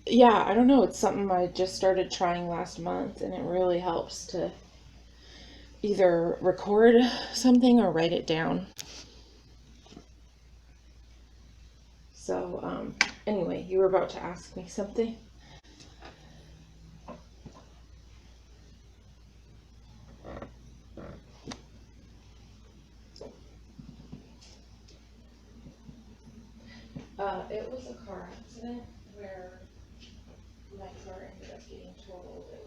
Yeah, I don't know. It's something I just started trying last month, and it really helps to either record something or write it down. So, anyway, you were about to ask me something. It was a car accident where my car ended up getting totaled. It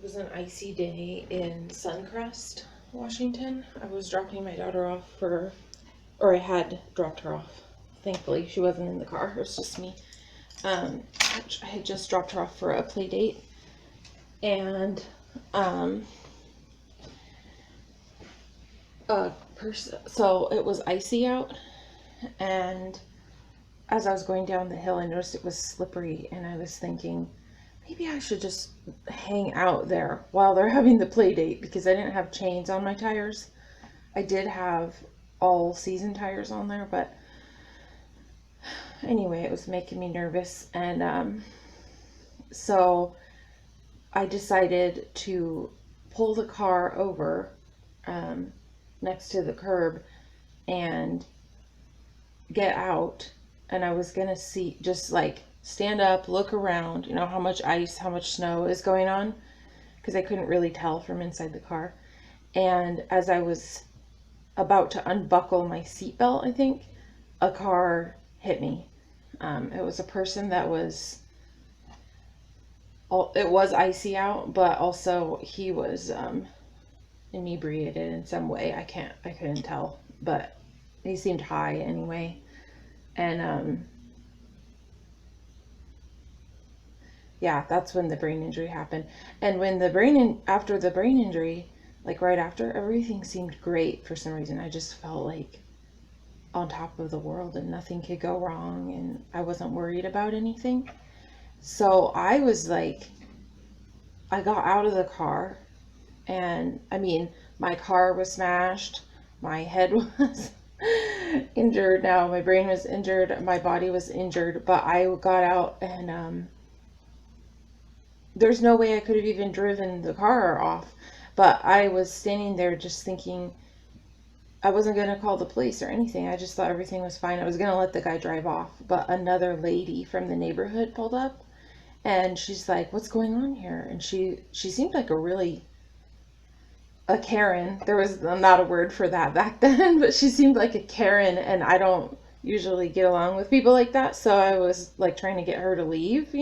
was an icy day in Suncrest, Washington. I was dropping my daughter off or I had dropped her off. Thankfully, she wasn't in the car. It was just me. Um, I had just dropped her off for a play date, and um, so it was icy out, and as I was going down the hill, I noticed it was slippery, and I was thinking maybe I should just hang out there while they're having the play date because I didn't have chains on my tires. I did have all season tires on there, but anyway, it was making me nervous, and so I decided to pull the car over um, next to the curb and get out. And I was gonna see, just like stand up, look around, how much ice, how much snow is going on, because I couldn't really tell from inside the car. And as I was about to unbuckle my seatbelt, I think a car hit me. It was a person that was, it was icy out, but also he was inebriated in some way. I couldn't tell, but he seemed high anyway. And yeah, that's when the brain injury happened. And when after the brain injury, like right after, everything seemed great for some reason. I just felt like on top of the world and nothing could go wrong, and I wasn't worried about anything. So I was like, I got out of the car, and I mean, my car was smashed, my head was injured now, my brain was injured, my body was injured, but I got out, and there's no way I could have even driven the car off. But I was standing there just thinking I wasn't going to call the police or anything. I just thought everything was fine. I was going to let the guy drive off. But another lady from the neighborhood pulled up, and she's like, "What's going on here?" And she seemed like a Karen. There was not a word for that back then, but she seemed like a Karen, and I don't usually get along with people like that. So I was like trying to get her to leave.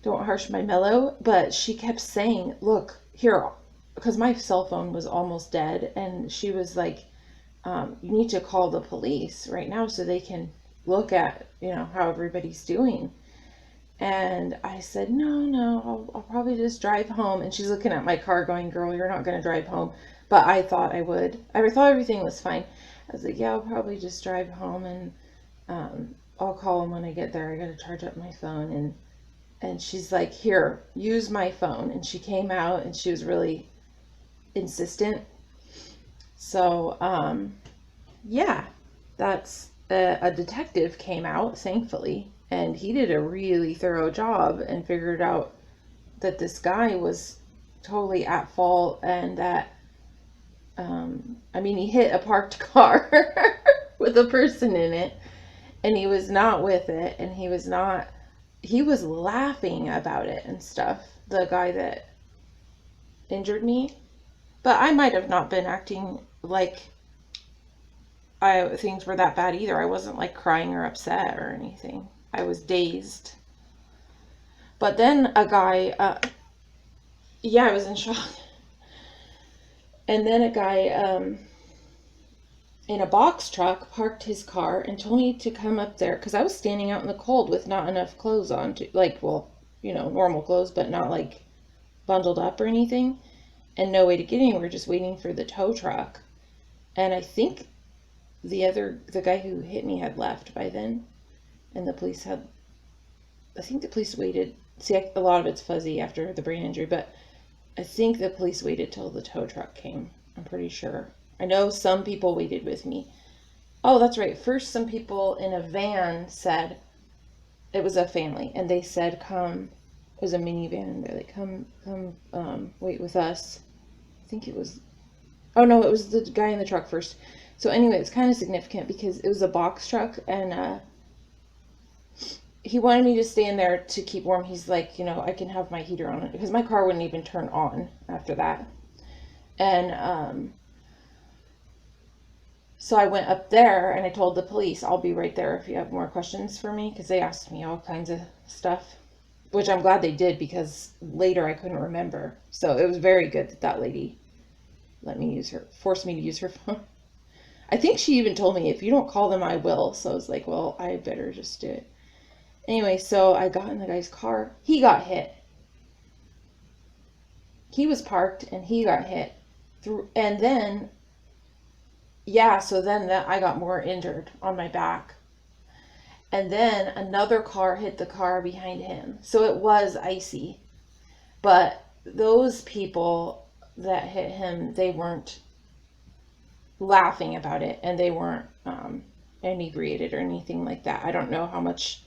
Don't harsh my mellow. But she kept saying, "Look, here," because my cell phone was almost dead, and she was like, "You need to call the police right now so they can look at, how everybody's doing." And I said, "No, no, I'll probably just drive home." And she's looking at my car going, "Girl, you're not going to drive home." But I thought I would. I thought everything was fine. I was like, "Yeah, I'll probably just drive home, and I'll call them when I get there. I got to charge up my phone." And she's like, "Here, use my phone." And she came out, and she was really insistent. So, yeah, that's a detective came out, thankfully, and he did a really thorough job and figured out that this guy was totally at fault, and that, I mean, he hit a parked car with a person in it, and he was not with it, and he was laughing about it and stuff, the guy that injured me. But I might have not been acting like things were that bad either. I wasn't like crying or upset or anything. I was dazed. But then a guy, yeah, I was in shock. And then a guy in a box truck parked his car and told me to come up there because I was standing out in the cold with not enough clothes on, to like, well, normal clothes, but not like bundled up or anything, and no way to get anywhere, just waiting for the tow truck. And I think the guy who hit me had left by then, and I think the police waited. See, a lot of it's fuzzy after the brain injury, but I think the police waited till the tow truck came. I'm pretty sure. I know some people waited with me. Oh, that's right. First, some people in a van said, it was a family, and they said, come, it was a minivan, and they're like, come, wait with us. I think it was, oh no, it was the guy in the truck first. So anyway, it's kind of significant because it was a box truck, and he wanted me to stay in there to keep warm. He's like, I can have my heater on it because my car wouldn't even turn on after that. And so I went up there and I told the police, I'll be right there if you have more questions for me, because they asked me all kinds of stuff, which I'm glad they did because later I couldn't remember. So it was very good that that lady forced me to use her phone. I think she even told me, if you don't call them, I will. So I was like, well, I better just do it. Anyway, so I got in the guy's car. He got hit. He was parked and he got hit. And then, yeah, so then I got more injured on my back. And then another car hit the car behind him. So it was icy. But those people that hit him, they weren't laughing about it, and they weren't inebriated or anything like that. I don't know how much,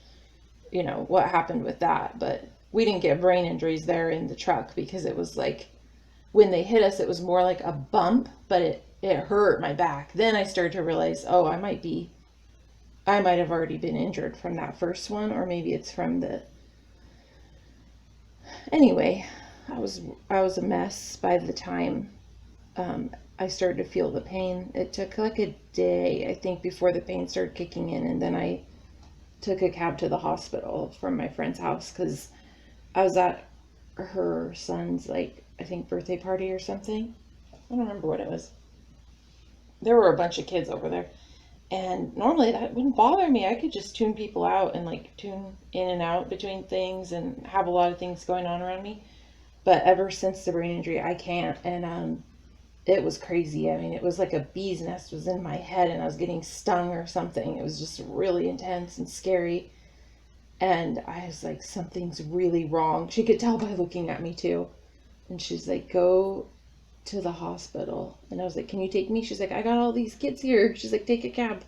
what happened with that, but we didn't get brain injuries there in the truck because it was like, when they hit us, it was more like a bump, but it hurt my back. Then I started to realize, oh, I might have already been injured from that first one, or maybe it's from the, anyway, I was a mess by the time I started to feel the pain. It took like a day, I think, before the pain started kicking in, and then I took a cab to the hospital from my friend's house because I was at her son's, like, I think birthday party or something. I don't remember what it was. There were a bunch of kids over there, and normally that wouldn't bother me. I could just tune people out and like tune in and out between things and have a lot of things going on around me. But ever since the brain injury, I can't. And it was crazy. I mean, it was like a bee's nest was in my head and I was getting stung or something. It was just really intense and scary. And I was like, something's really wrong. She could tell by looking at me too. And she's like, go to the hospital. And I was like, can you take me? She's like, I got all these kids here. She's like, take a cab.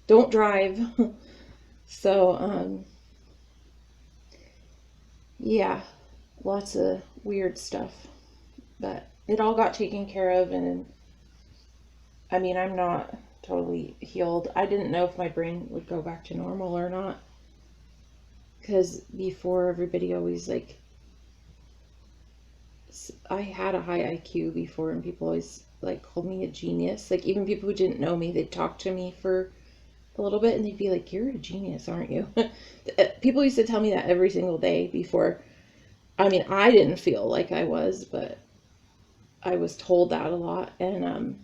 Don't drive. So, yeah, lots of weird stuff. But it all got taken care of. And I mean, I'm not totally healed. I didn't know if my brain would go back to normal or not. Because before, everybody always like, I had a high IQ before, and people always like called me a genius. Like, even people who didn't know me, they'd talk to me for a little bit and they'd be like, you're a genius, aren't you? People used to tell me that every single day before. I mean, I didn't feel like I was, but I was told that a lot. And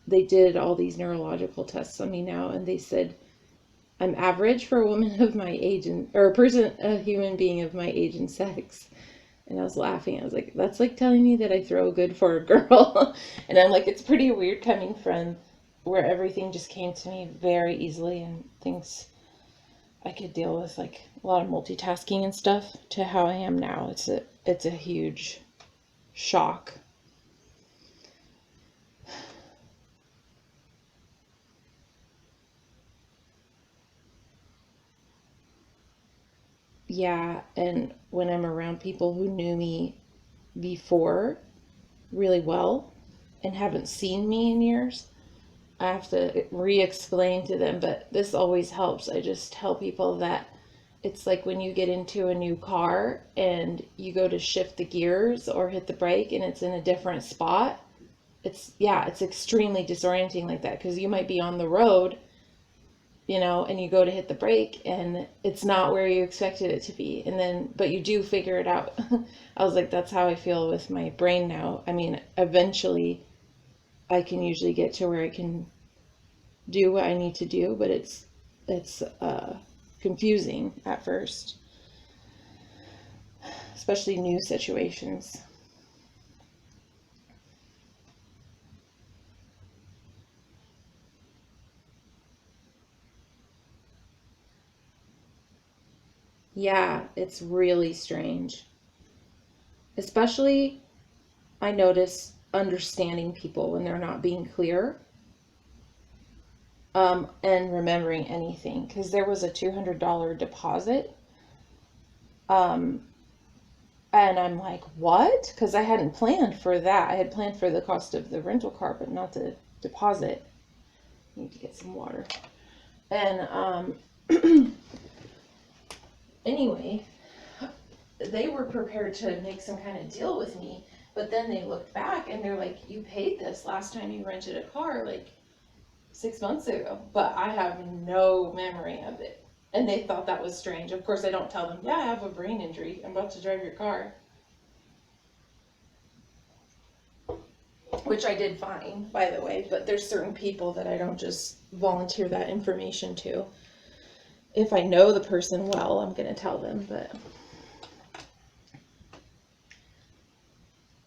they did all these neurological tests on me now, and they said I'm average for a woman of my age, or a human being of my age and sex. And I was laughing. I was like, that's like telling me that I throw good for a girl. And I'm like, it's pretty weird coming from where everything just came to me very easily and things I could deal with, like a lot of multitasking and stuff, to how I am now. It's a huge shock. Yeah, and when I'm around people who knew me before really well and haven't seen me in years, I have to re-explain to them, but this always helps. I just tell people that it's like when you get into a new car and you go to shift the gears or hit the brake and it's in a different spot. It's extremely disorienting like that, because you might be on the road, and you go to hit the brake and it's not where you expected it to be. And then, but you do figure it out. I was like, that's how I feel with my brain now. I mean, eventually I can usually get to where I can do what I need to do, but it's confusing at first, especially new situations. Yeah, it's really strange. Especially, I notice understanding people when they're not being clear. and remembering anything, because there was a $200 deposit. Um, and I'm like, what? Because I hadn't planned for that. I had planned for the cost of the rental car, but not the deposit. I need to get some water. And anyway, they were prepared to make some kind of deal with me, but then they looked back and they're like, you paid this last time you rented a car, like 6 months ago, but I have no memory of it. And they thought that was strange. Of course, I don't tell them, yeah, I have a brain injury. I'm about to drive your car. Which I did fine, by the way, but there's certain people that I don't just volunteer that information to. If I know the person well, I'm going to tell them, but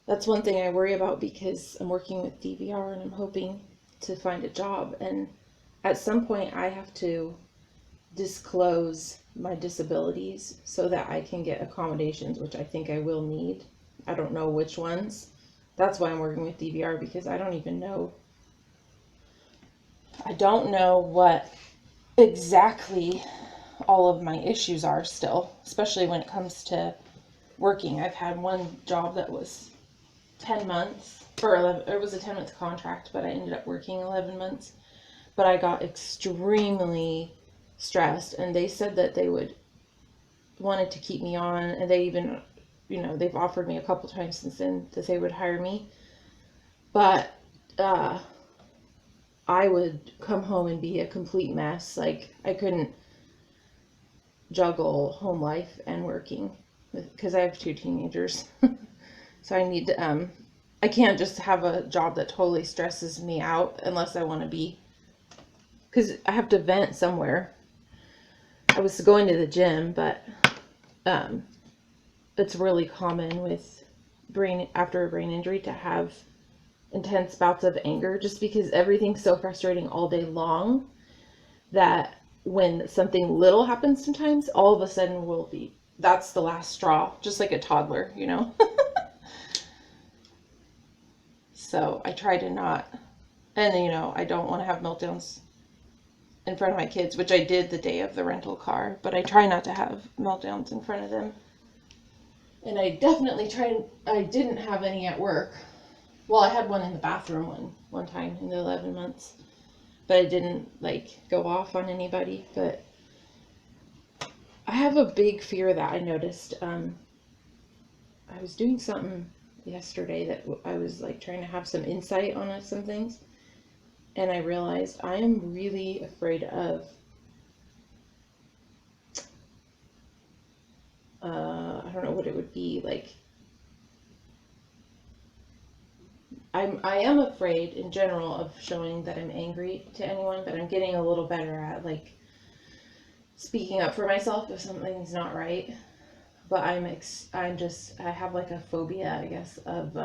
that's one thing I worry about because I'm working with DVR and I'm hoping to find a job. And at some point, I have to disclose my disabilities so that I can get accommodations, which I think I will need. I don't know which ones. That's why I'm working with DVR, because I don't even know. I don't know what exactly all of my issues are still, especially when it comes to working. I've had one job that was 10 months, or 11, it was a 10-month contract, but I ended up working 11 months. But I got extremely stressed, and they said that they wanted to keep me on, and they even, they've offered me a couple times since then that they would hire me. But I would come home and be a complete mess. Like, I couldn't juggle home life and working because I have 2 teenagers. So I need to, I can't just have a job that totally stresses me out unless I want to be, because I have to vent somewhere. I was going to the gym, but it's really common with after a brain injury to have intense bouts of anger, just because everything's so frustrating all day long that when something little happens sometimes, all of a sudden that's the last straw, just like a toddler, So I try to not, and I don't want to have meltdowns in front of my kids, which I did the day of the rental car, but I try not to have meltdowns in front of them. And I definitely I didn't have any at work. Well, I had one in the bathroom one time in the 11 months, but I didn't go off on anybody. But I have a big fear that I noticed. I was doing something yesterday that I was trying to have some insight on some things, and I realized I am really afraid of I don't know what it would be like. I am afraid in general of showing that I'm angry to anyone, but I'm getting a little better at speaking up for myself if something's not right. But I have a phobia, I guess, of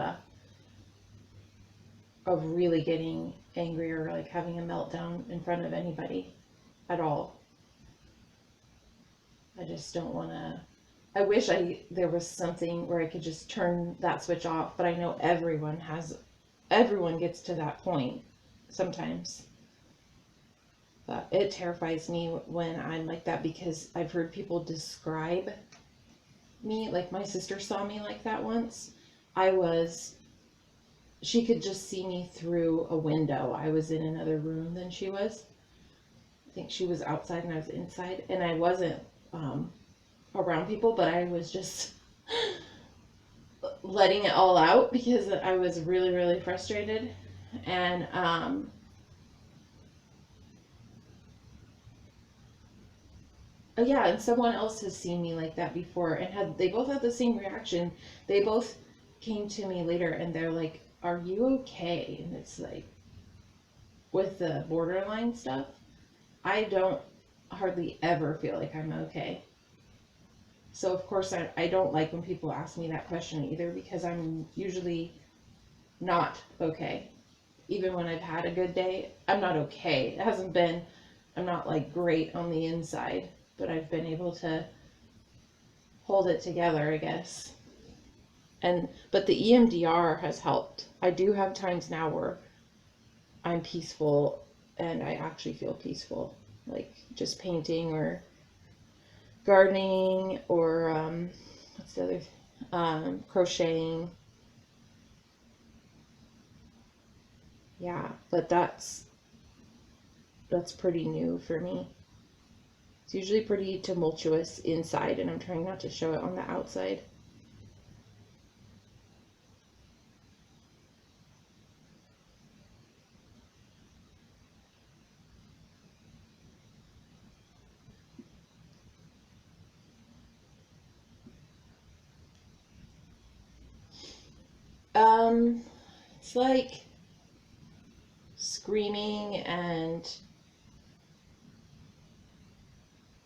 really getting angry or having a meltdown in front of anybody at all. I just don't want to. I wish there was something where I could just turn that switch off, but I know everyone gets to that point sometimes. But it terrifies me when I'm like that, because I've heard people describe me, my sister saw me like that once. She could just see me through a window. I was in another room than she was. I think she was outside and I was inside, and I wasn't around people, but I was just letting it all out because I was really, really frustrated. And yeah, and someone else has seen me like that before, and they both had the same reaction. They both came to me later and they're like, "Are you okay?" And it's with the borderline stuff, I don't hardly ever feel like I'm okay. So of course I don't like when people ask me that question either, because I'm usually not okay. Even when I've had a good day, I'm not okay. I'm not great on the inside, but I've been able to hold it together, I guess. But the EMDR has helped. I do have times now where I'm peaceful and I actually feel peaceful, like just painting or gardening or what's the other crocheting. Yeah, but that's pretty new for me. It's usually pretty tumultuous inside, and I'm trying not to show it on the outside. It's like screaming and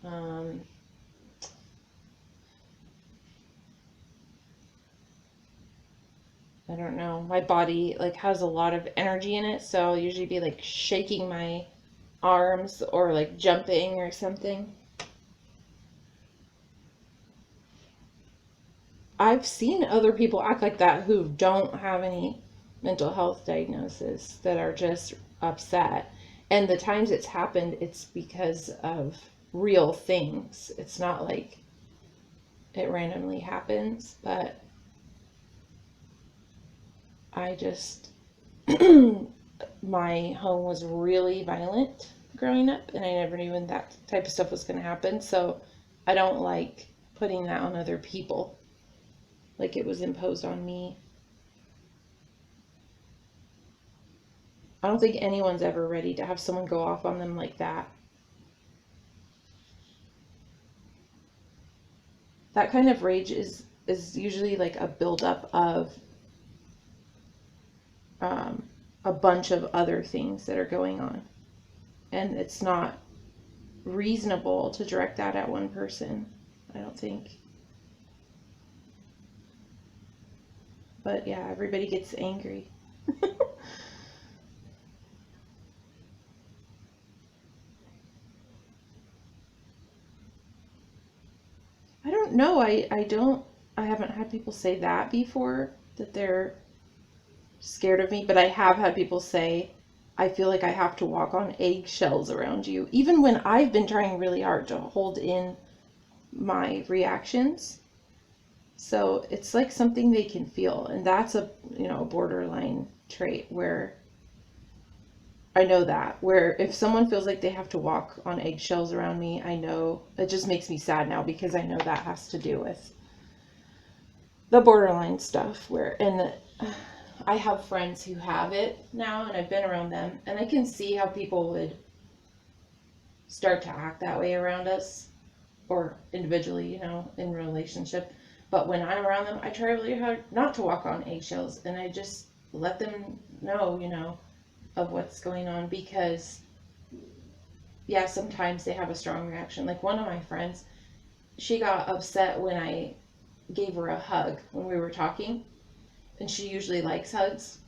um, I don't know. My body like has a lot of energy in it, so I'll usually be like shaking my arms or like jumping or something. I've seen other people act like that who don't have any mental health diagnosis that are just upset. And the times it's happened, it's because of real things. It's not like it randomly happens, but I just, my home was really violent growing up, and I never knew when that type of stuff was going to happen. So I don't like putting that on other people, like it was imposed on me. I don't think anyone's ever ready to have someone go off on them like that. That kind of rage is usually like a buildup of um, a bunch of other things that are going on, and it's not reasonable to direct that at one person, I don't think. But yeah, everybody gets angry. I don't know. I haven't had people say that before, that they're scared of me, but I have had people say, I feel like I have to walk on eggshells around you, even when I've been trying really hard to hold in my reactions. So it's like something they can feel, and that's a, a borderline trait where I know that, where if someone feels like they have to walk on eggshells around me, I know it just makes me sad now because I know that has to do with the borderline stuff and I have friends who have it now, and I've been around them, and I can see how people would start to act that way around us or individually, in relationship. But when I'm around them, I try really hard not to walk on eggshells, and I just let them know, of what's going on, because yeah, sometimes they have a strong reaction. Like one of my friends, she got upset when I gave her a hug when we were talking, and she usually likes hugs,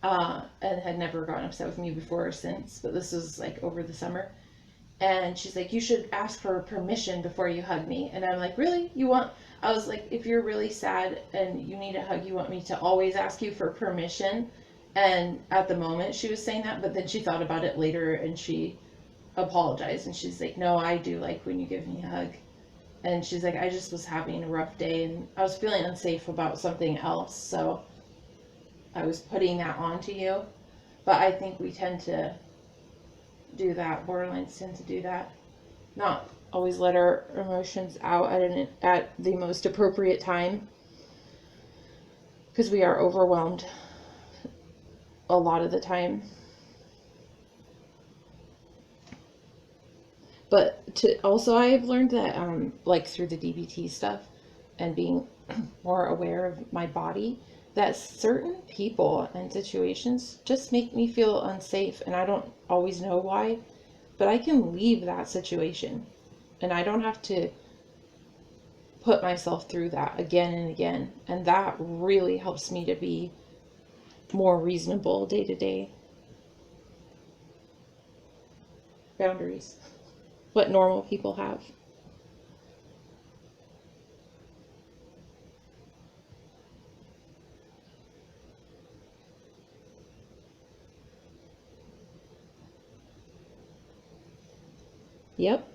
and had never gotten upset with me before or since, but this was like over the summer. And she's like, you should ask for permission before you hug me. And I'm like, really? I was like, if you're really sad and you need a hug, you want me to always ask you for permission? And at the moment she was saying that, but then she thought about it later and she apologized. And she's like, no, I do like when you give me a hug. And she's like, I just was having a rough day and I was feeling unsafe about something else. So I was putting that onto you. But I think we tend to do that. Borderlines tend to do that. Not always let our emotions out at the most appropriate time, because we are overwhelmed a lot of the time. But also I've learned that like through the DBT stuff and being more aware of my body, that certain people and situations just make me feel unsafe, and I don't always know why, but I can leave that situation and I don't have to put myself through that again and again. And that really helps me to be more reasonable day to day. Boundaries. What normal people have. Yep.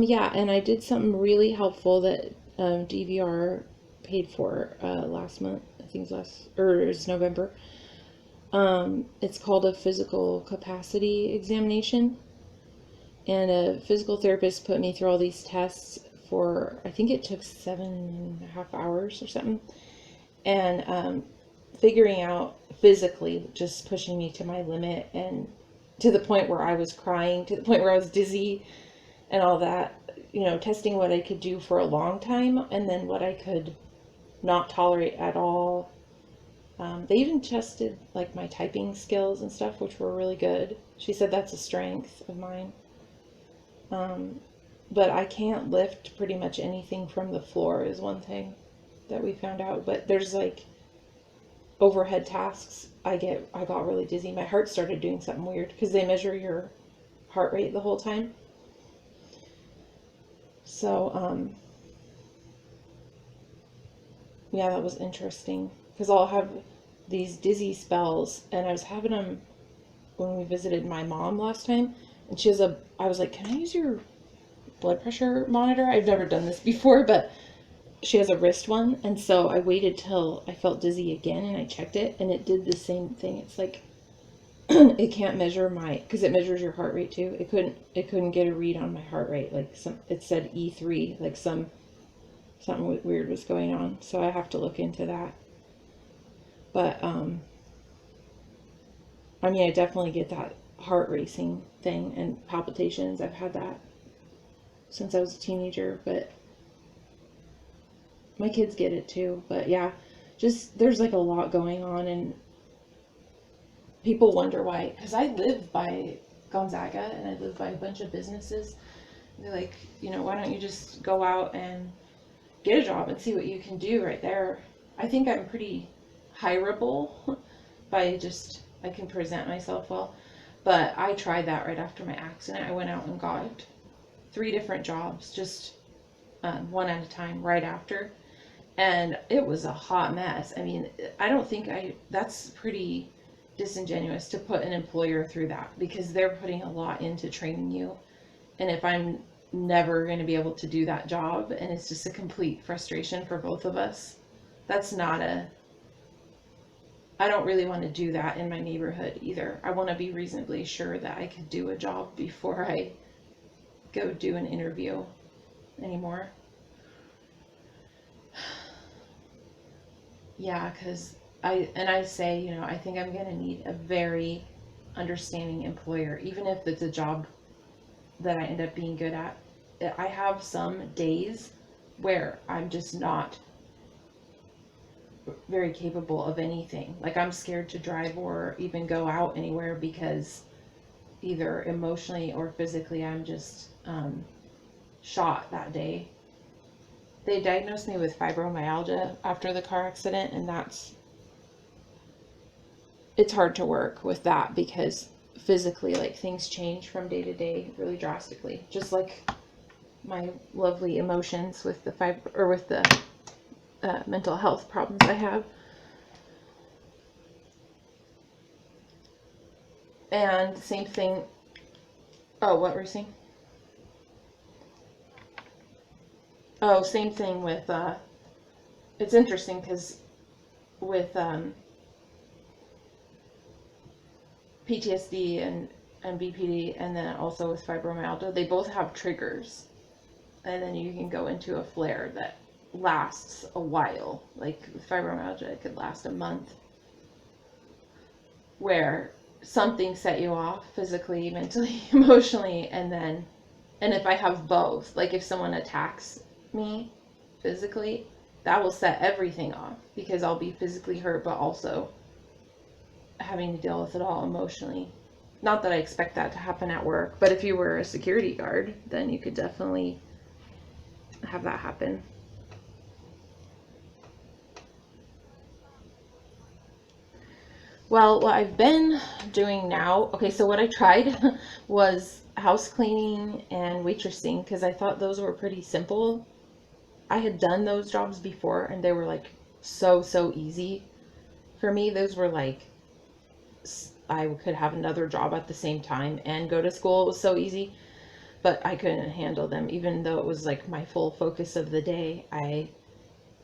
Yeah, and I did something really helpful that DVR paid for last month. I think it's it's November. It's called a physical capacity examination, and a physical therapist put me through all these tests for, I think it took 7.5 hours or something, and figuring out physically, just pushing me to my limit, and to the point where I was crying, to the point where I was dizzy and all that, testing what I could do for a long time and then what I could not tolerate at all. They even tested like my typing skills and stuff, which were really good. She said that's a strength of mine. Um, but I can't lift pretty much anything from the floor is one thing that we found out. But there's like overhead tasks. I got really dizzy. My heart started doing something weird because they measure your heart rate the whole time. So, yeah, that was interesting because I'll have these dizzy spells, and I was having them when we visited my mom last time, and I was like, can I use your blood pressure monitor? I've never done this before, but she has a wrist one, and so I waited till I felt dizzy again, and I checked it, and it did the same thing. It's like, it can't measure because it measures your heart rate too. It couldn't get a read on my heart rate. Like it said E3, like something weird was going on. So I have to look into that. But I mean, I definitely get that heart racing thing and palpitations. I've had that since I was a teenager, but my kids get it too. But yeah, just there's like a lot going on, and people wonder why, because I live by Gonzaga and I live by a bunch of businesses. They're like, why don't you just go out and get a job and see what you can do right there? I think I'm pretty hireable I can present myself well. But I tried that right after my accident. I went out and got 3 different jobs, just one at a time right after. And it was a hot mess. I mean, I don't think that's pretty disingenuous to put an employer through that, because they're putting a lot into training you. And if I'm never going to be able to do that job, and it's just a complete frustration for both of us, I don't really want to do that in my neighborhood either. I want to be reasonably sure that I could do a job before I go do an interview anymore. Yeah, because I say, I think I'm going to need a very understanding employer, even if it's a job that I end up being good at. I have some days where I'm just not very capable of anything. Like, I'm scared to drive or even go out anywhere because either emotionally or physically I'm just shot that day. They diagnosed me with fibromyalgia after the car accident, and it's hard to work with that because physically, like, things change from day to day really drastically, just like my lovely emotions with the mental health problems I have. And same thing. Oh, what were you saying? Oh, same thing with it's interesting because with PTSD and BPD, and then also with fibromyalgia, they both have triggers, and then you can go into a flare that lasts a while. Like with fibromyalgia, it could last a month, where something set you off physically, mentally, emotionally, and if I have both, like if someone attacks me physically, that will set everything off because I'll be physically hurt, but also having to deal with it all emotionally. Not that I expect that to happen at work, but if you were a security guard, then you could definitely have that happen. Well, what I've been doing now, okay, so what I tried was house cleaning and waitressing because I thought those were pretty simple. I had done those jobs before and they were like so easy for me. Those were like I could have another job at the same time and go to school. It was so easy, but I couldn't handle them, even though it was like my full focus of the day.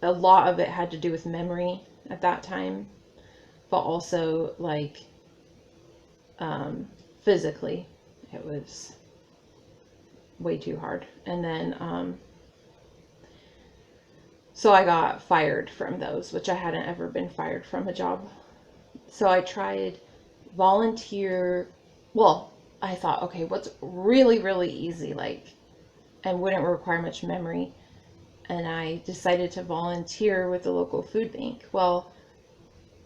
A lot of it had to do with memory at that time, but also like physically, it was way too hard. And then so I got fired from those, which I hadn't ever been fired from a job. So I tried volunteer. Well, I thought, okay, what's really, really easy, like, and wouldn't require much memory. And I decided to volunteer with the local food bank. Well,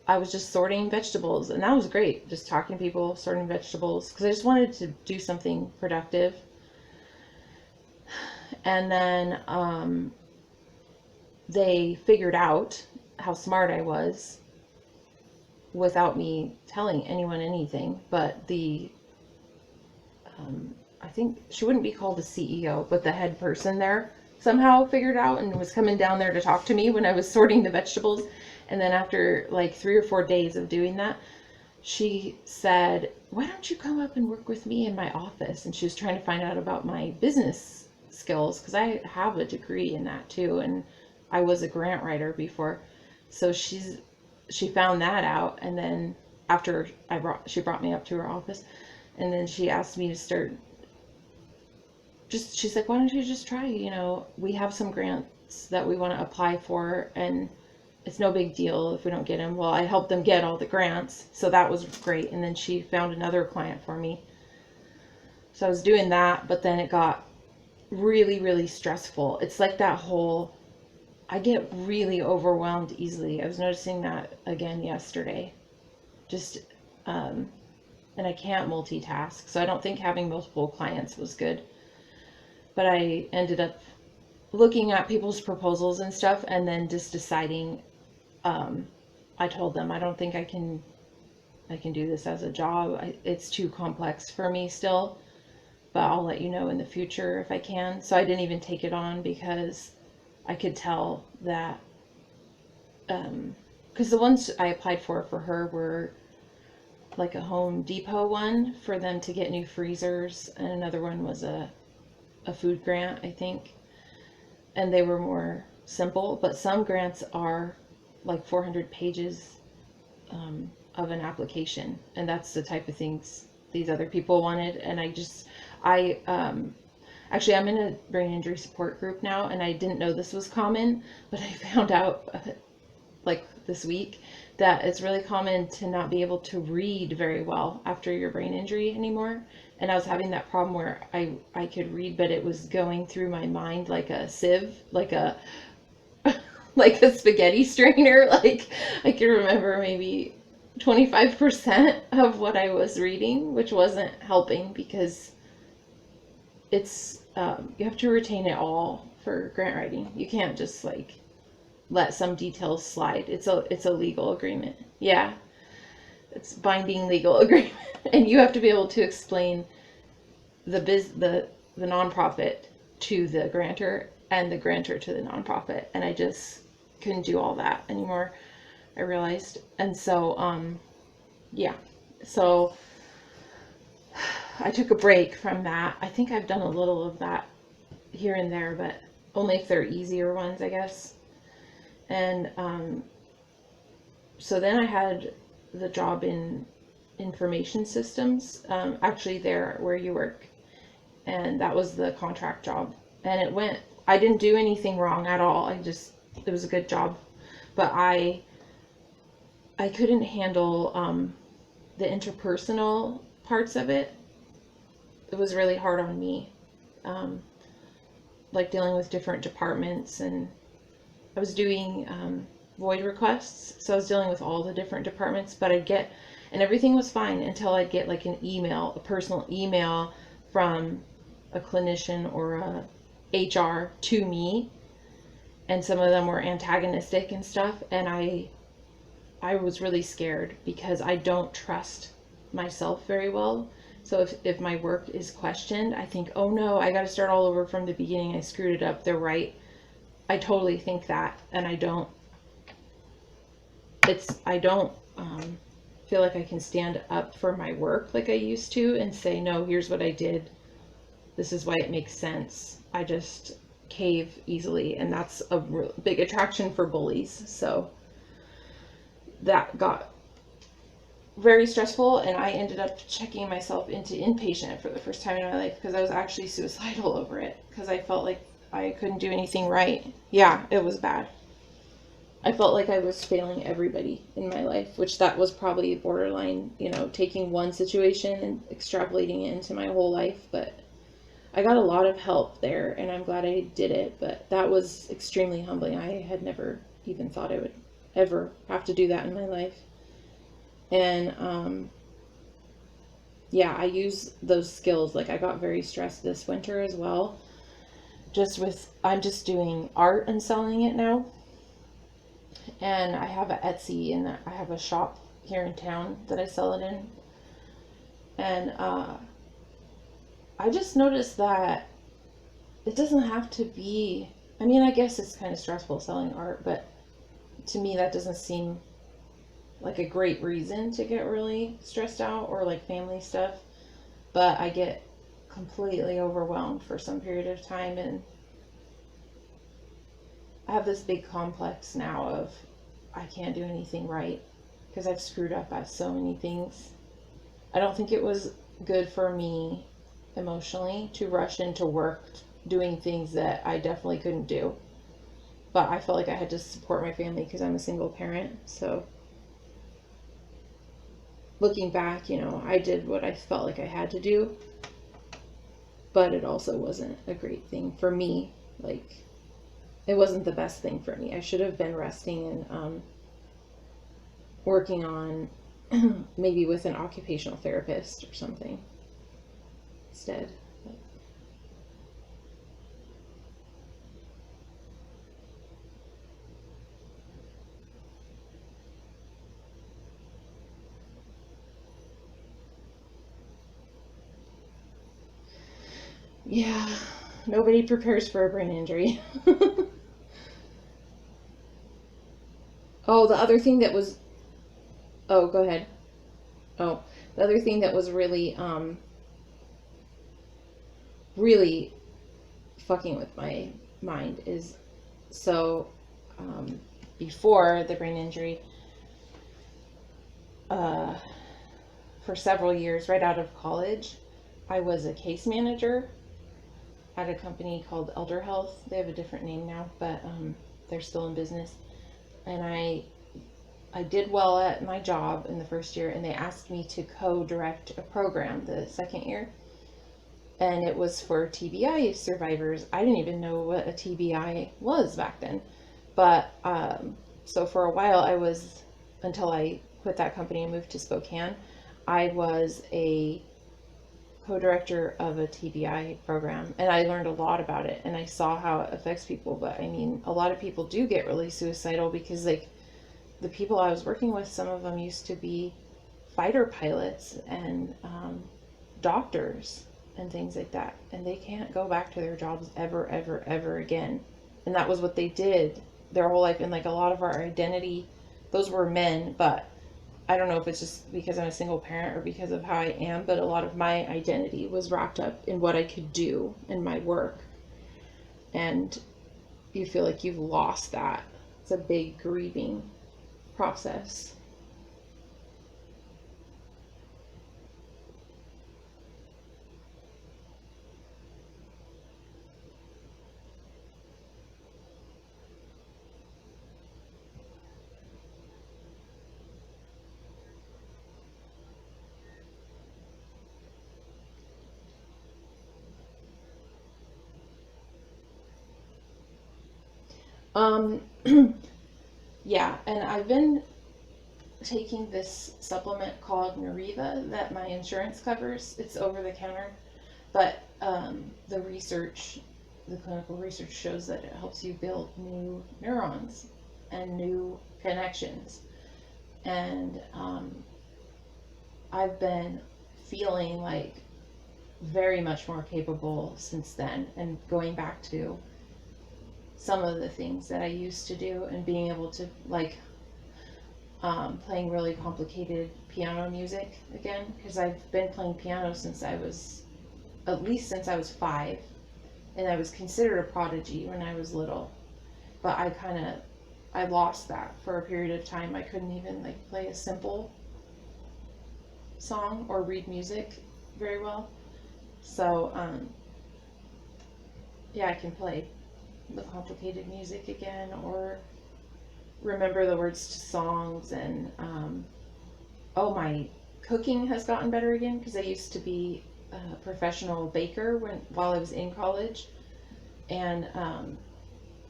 I was just sorting vegetables, and that was great. Just talking to people, sorting vegetables, because I just wanted to do something productive. And then they figured out how smart I was without me telling anyone anything. But I think she wouldn't be called the CEO, but the head person there somehow figured out and was coming down there to talk to me when I was sorting the vegetables. And then after like 3 or 4 days of doing that, she said, "Why don't you come up and work with me in my office?" And she was trying to find out about my business skills, because I have a degree in that too, and I was a grant writer before. So she found that out, and then after she brought me up to her office, and then she asked me to start. She's like, "Why don't you just try? We have some grants that we want to apply for, and it's no big deal if we don't get them." Well, I helped them get all the grants, so that was great. And then she found another client for me. So I was doing that, but then it got really, really stressful. It's like that whole, I get really overwhelmed easily. I was noticing that again yesterday. Just, and I can't multitask, so I don't think having multiple clients was good. But I ended up looking at people's proposals and stuff, and then just deciding, I told them, I don't think I can do this as a job. It's too complex for me still, but I'll let you know in the future if I can. So I didn't even take it on, because I could tell that, because the ones I applied for her were like a Home Depot one for them to get new freezers, and another one was a food grant, I think. And they were more simple, but some grants are like 400 pages of an application, and that's the type of things these other people wanted. And actually, I'm in a brain injury support group now, and I didn't know this was common, but I found out like this week that it's really common to not be able to read very well after your brain injury anymore. And I was having that problem where I could read, but it was going through my mind like a sieve, like a like a spaghetti strainer. Like I could remember maybe 25% of what I was reading, which wasn't helping, because it's you have to retain it all for grant writing. You can't just like let some details slide. It's a legal agreement. Yeah, it's binding legal agreement, and you have to be able to explain the nonprofit to the grantor, and the grantor to the nonprofit. And I just couldn't do all that anymore, I realized. And so yeah, so I took a break from that. I think I've done a little of that here and there, but only if they're easier ones, I guess. And so then I had the job in information systems, actually there where you work, and that was the contract job. And I didn't do anything wrong at all. It was a good job, but I couldn't handle the interpersonal parts of it. It was really hard on me, like dealing with different departments, and I was doing void requests, so I was dealing with all the different departments. But and everything was fine until I'd get like a personal email from a clinician or a HR to me, and some of them were antagonistic and stuff, and I was really scared, because I don't trust myself very well. So if my work is questioned, I think, oh no, I got to start all over from the beginning. I screwed it up. They're right. I totally think that, and I don't feel like I can stand up for my work like I used to and say, no, here's what I did. This is why it makes sense. I just cave easily, and that's a big attraction for bullies. So that got very stressful, and I ended up checking myself into inpatient for the first time in my life because I was actually suicidal over it because I felt like I couldn't do anything right. Yeah, it was bad. I felt like I was failing everybody in my life, which that was probably borderline, taking one situation and extrapolating it into my whole life. But I got a lot of help there, and I'm glad I did it. But that was extremely humbling. I had never even thought I would ever have to do that in my life. And yeah, I use those skills. Like, I got very stressed this winter as well. I'm just doing art and selling it now. And I have an Etsy, and I have a shop here in town that I sell it in. And I just noticed that it doesn't have to be, I mean, I guess it's kind of stressful selling art, but to me that doesn't seem like a great reason to get really stressed out, or like family stuff. But I get completely overwhelmed for some period of time, and I have this big complex now of I can't do anything right because I've screwed up at so many things. I don't think it was good for me emotionally to rush into work doing things that I definitely couldn't do. But I felt like I had to support my family because I'm a single parent. So looking back, I did what I felt like I had to do. But it also wasn't a great thing for me. Like, it wasn't the best thing for me. I should have been resting and working on maybe with an occupational therapist or something instead. Yeah, nobody prepares for a brain injury. Oh, the other thing that was, oh, go ahead. Oh, the other thing that was really fucking with my mind is, so before the brain injury, uh, for several years, right out of college, I was a case manager at a company called Elder Health. They have a different name now, but they're still in business. And I did well at my job in the first year, and they asked me to co-direct a program the second year. And it was for TBI survivors. I didn't even know what a TBI was back then. But so for a while, until I quit that company and moved to Spokane, I was a co-director of a TBI program, and I learned a lot about it, and I saw how it affects people. But I mean, a lot of people do get really suicidal because, like, the people I was working with, some of them used to be fighter pilots and doctors and things like that, and they can't go back to their jobs ever, ever, ever again. And that was what they did their whole life. And like, a lot of our identity, those were men, but I don't know if it's just because I'm a single parent or because of how I am, but a lot of my identity was wrapped up in what I could do in my work. And you feel like you've lost that. It's a big grieving process. Um, yeah, and I've been taking this supplement called Nariva that my insurance covers. It's over the counter, but the clinical research shows that it helps you build new neurons and new connections. And I've been feeling like very much more capable since then, and going back to some of the things that I used to do and being able to, like, playing really complicated piano music again, because I've been playing piano since I was, at least since I was 5, and I was considered a prodigy when I was little. But I lost that for a period of time. I couldn't even like play a simple song or read music very well. So yeah, I can play the complicated music again, or remember the words to songs. And oh, my cooking has gotten better again, because I used to be a professional baker while I was in college, and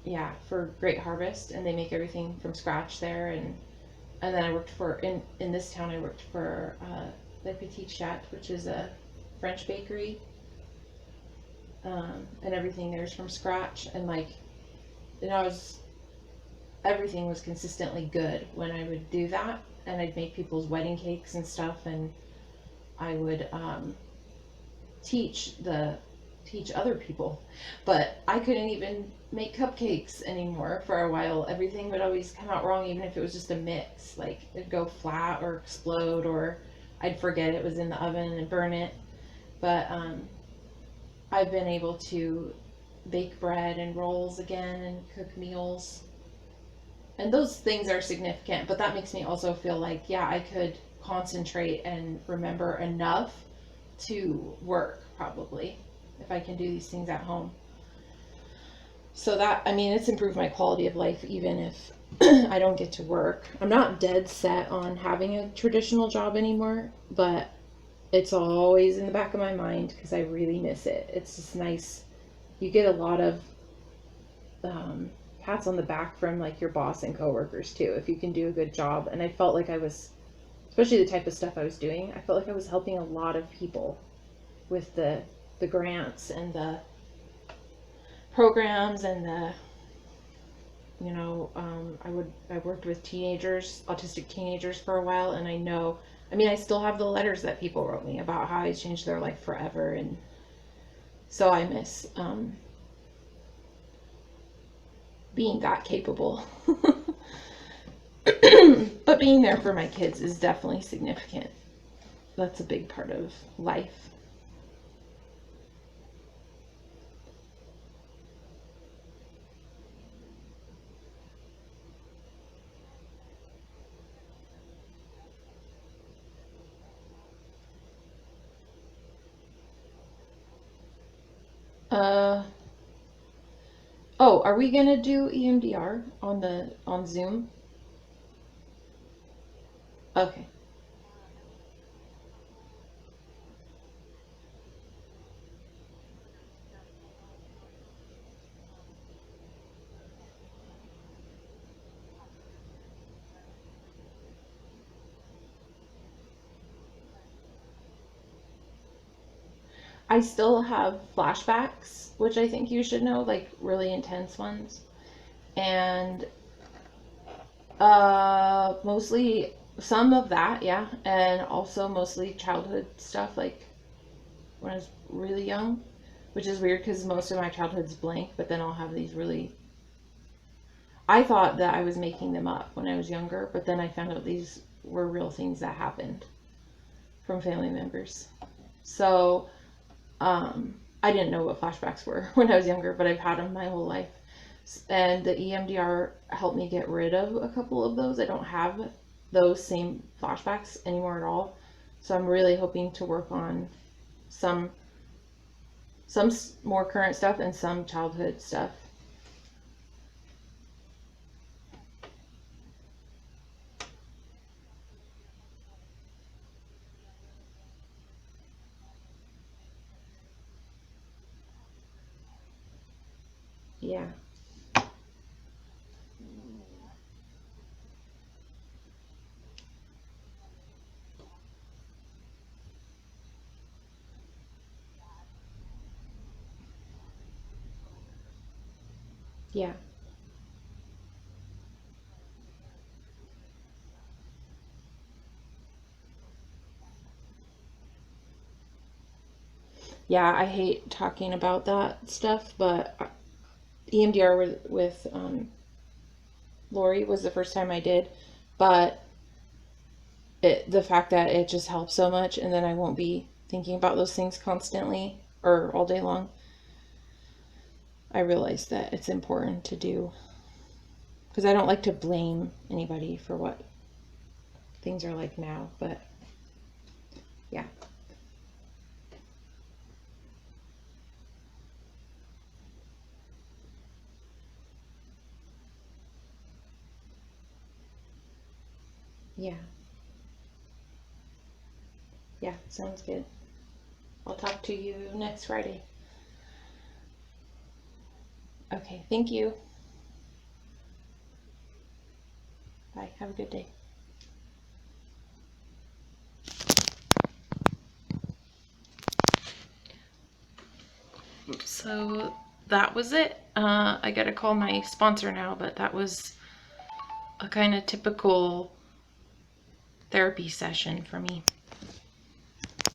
yeah, for Great Harvest, and they make everything from scratch there. And then I worked for in this town. I worked for Le Petit Chat, which is a French bakery, and everything there is from scratch. And like, you know, everything was consistently good when I would do that, and I'd make people's wedding cakes and stuff, and I would teach other people. But I couldn't even make cupcakes anymore for a while. Everything would always come out wrong, even if it was just a mix. Like, it'd go flat or explode, or I'd forget it was in the oven and burn it. But I've been able to bake bread and rolls again and cook meals. And those things are significant, but that makes me also feel like, yeah, I could concentrate and remember enough to work, probably, if I can do these things at home. So that, I mean, it's improved my quality of life, even if I don't get to work. I'm not dead set on having a traditional job anymore, but it's always in the back of my mind because I really miss it. It's just nice. You get a lot of pats on the back from like your boss and coworkers too, if you can do a good job. And I felt like I was, especially the type of stuff I was doing, I felt like I was helping a lot of people with the grants and the programs and the, you know, I worked with autistic teenagers for a while, and I know, I mean, I still have the letters that people wrote me about how I changed their life forever. And so I miss being that capable. But being there for my kids is definitely significant. That's a big part of life. Uh, oh, are we gonna do EMDR on Zoom? Okay. I still have flashbacks, which I think you should know, like really intense ones. And mostly some of that, yeah, and also mostly childhood stuff, like when I was really young, which is weird because most of my childhood's blank, but then I'll have these really. I thought that I was making them up when I was younger, but then I found out these were real things that happened from family members. So I didn't know what flashbacks were when I was younger, but I've had them my whole life. And the EMDR helped me get rid of a couple of those. I don't have those same flashbacks anymore at all. So I'm really hoping to work on some more current stuff and some childhood stuff. Yeah. Yeah. Yeah, I hate talking about that stuff, but EMDR with Lori was the first time I did, but the fact that it just helps so much, and then I won't be thinking about those things constantly or all day long. I realize that it's important to do, because I don't like to blame anybody for what things are like now, but yeah. Yeah. Yeah, sounds good. I'll talk to you next Friday. Okay, thank you. Bye. Have a good day. So that was it. I gotta call my sponsor now, but that was a kind of typical therapy session for me.